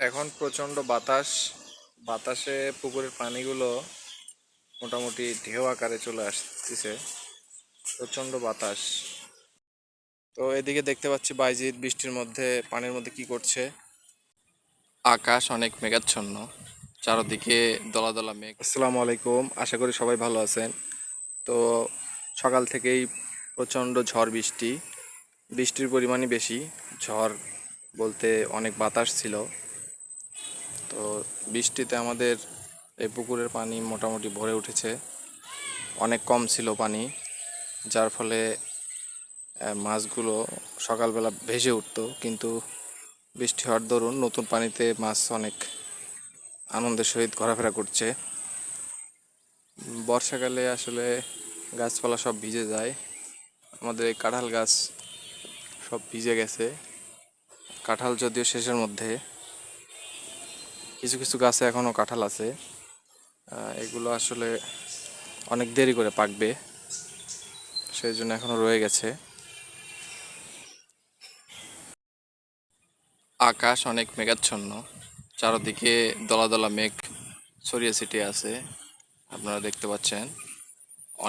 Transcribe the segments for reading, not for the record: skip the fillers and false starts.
এখন প্রচণ্ড বাতাস। বাতাসে পুকুরের পানিগুলো মোটামুটি ঢেউ আকারে চলে আসতেছে। প্রচণ্ড বাতাস। তো এদিকে দেখতে পাচ্ছি বাইজিৎ বৃষ্টির মধ্যে পানির মধ্যে কি করছে। আকাশ অনেক মেঘাচ্ছন্ন, চারদিকে দলা দলা মেঘ। আসসালামু আলাইকুম, আশা করি সবাই ভালো আছেন। তো সকাল থেকেই প্রচণ্ড ঝড় বৃষ্টি, বৃষ্টির পরিমাণই বেশি, ঝড় বলতে অনেক বাতাস ছিল। তো বৃষ্টিতে আমাদের এই পুকুরের পানি মোটামুটি ভরে উঠেছে। অনেক কম ছিল পানি, যার ফলে মাছগুলো সকালবেলা ভেসে উঠতো, কিন্তু বৃষ্টি হওয়ার দরুন নতুন পানিতে মাছ অনেক আনন্দের সহিত ঘোরাফেরা করছে। বর্ষাকালে আসলে গাছপালা সব ভিজে যায়। আমাদের এই কাঁঠাল গাছ সব ভিজে গেছে। কাঁঠাল যদিও শেষের মধ্যে, কিছু কিছু গাছে এখনও কাঁঠাল আছে। এগুলো আসলে অনেক দেরি করে পাকবে, সেই জন্য এখনও রয়ে গেছে। আকাশ অনেক মেঘাচ্ছন্ন, চারদিকে দলা দলা মেঘ ছড়িয়ে ছিটিয়ে আছে। আপনারা দেখতে পাচ্ছেন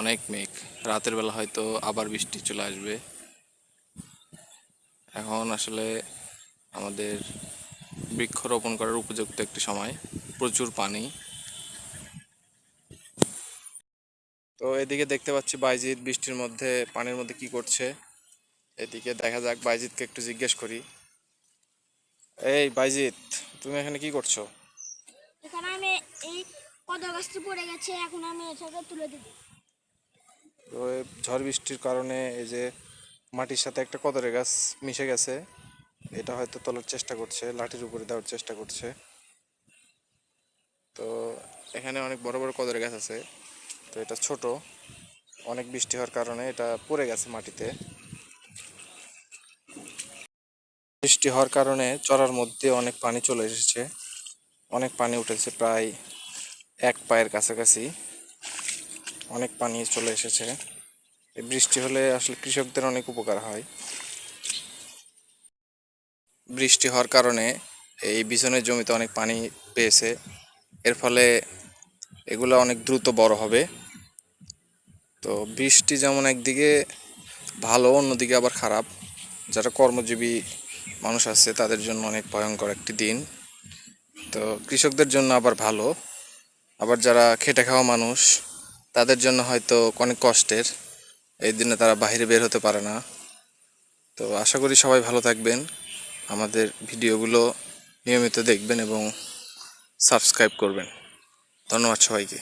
অনেক মেঘ। রাতের বেলা হয়তো আবার বৃষ্টি চলে আসবে। এখন আসলে আমাদের বৃক্ষরোপণ করার উপযুক্ত একটি সময়, প্রচুর পানি। তো এদিকে দেখতে পাচ্ছি বাইজিৎ বৃষ্টির মধ্যে পানির মধ্যে কি করছে। এদিকে দেখা যাক, বাইজিৎকে একটু জিজ্ঞেস করি। এই বাইজিৎ, তুমি এখানে কি করছো? এখানে আমি এই কদর গাছটি পড়ে গেছে, এখন আমি এটাকে তুলে দেব। তো ঝড় বৃষ্টির কারণে এই যে মাটির সাথে একটা কদরের গাছ মিশে গেছে, এটা হয়তো তোলার চেষ্টা করছে, লাঠির উপরে দেওয়ার চেষ্টা করছে। তো এখানে অনেক বড় বড় কদরের গাছ আছে, তো এটা ছোট, অনেক বৃষ্টি হওয়ার কারণে এটা পড়ে গেছে মাটিতে। বৃষ্টি হওয়ার কারণে চড়ার মধ্যে অনেক পানি চলে এসেছে, অনেক পানি উঠেছে, প্রায় এক পায়ের কাছাকাছি অনেক পানি চলে এসেছে। এই বৃষ্টি হলে আসলে কৃষকদের অনেক উপকার হয়। বৃষ্টি হওয়ার কারণে এই বিছনের জমিতে অনেক পানি পেয়েছে, এর ফলে এগুলো অনেক দ্রুত বড় হবে। তো বৃষ্টি যেমন একদিকে ভালো, অন্যদিকে আবার খারাপ। যারা কর্মজীবী মানুষ আছে তাদের জন্য অনেক ভয়ঙ্কর একটি দিন। তো কৃষকদের জন্য আবার ভালো, আবার যারা খেটে খাওয়া মানুষ তাদের জন্য হয়তো অনেক কষ্টের। এই দিনে তারা বাইরে বের হতে পারে না। তো আশা করি সবাই ভালো থাকবেন, আমাদের ভিডিওগুলো নিয়মিত দেখবেন এবং সাবস্ক্রাইব করবেন। ধন্যবাদ সবাইকে।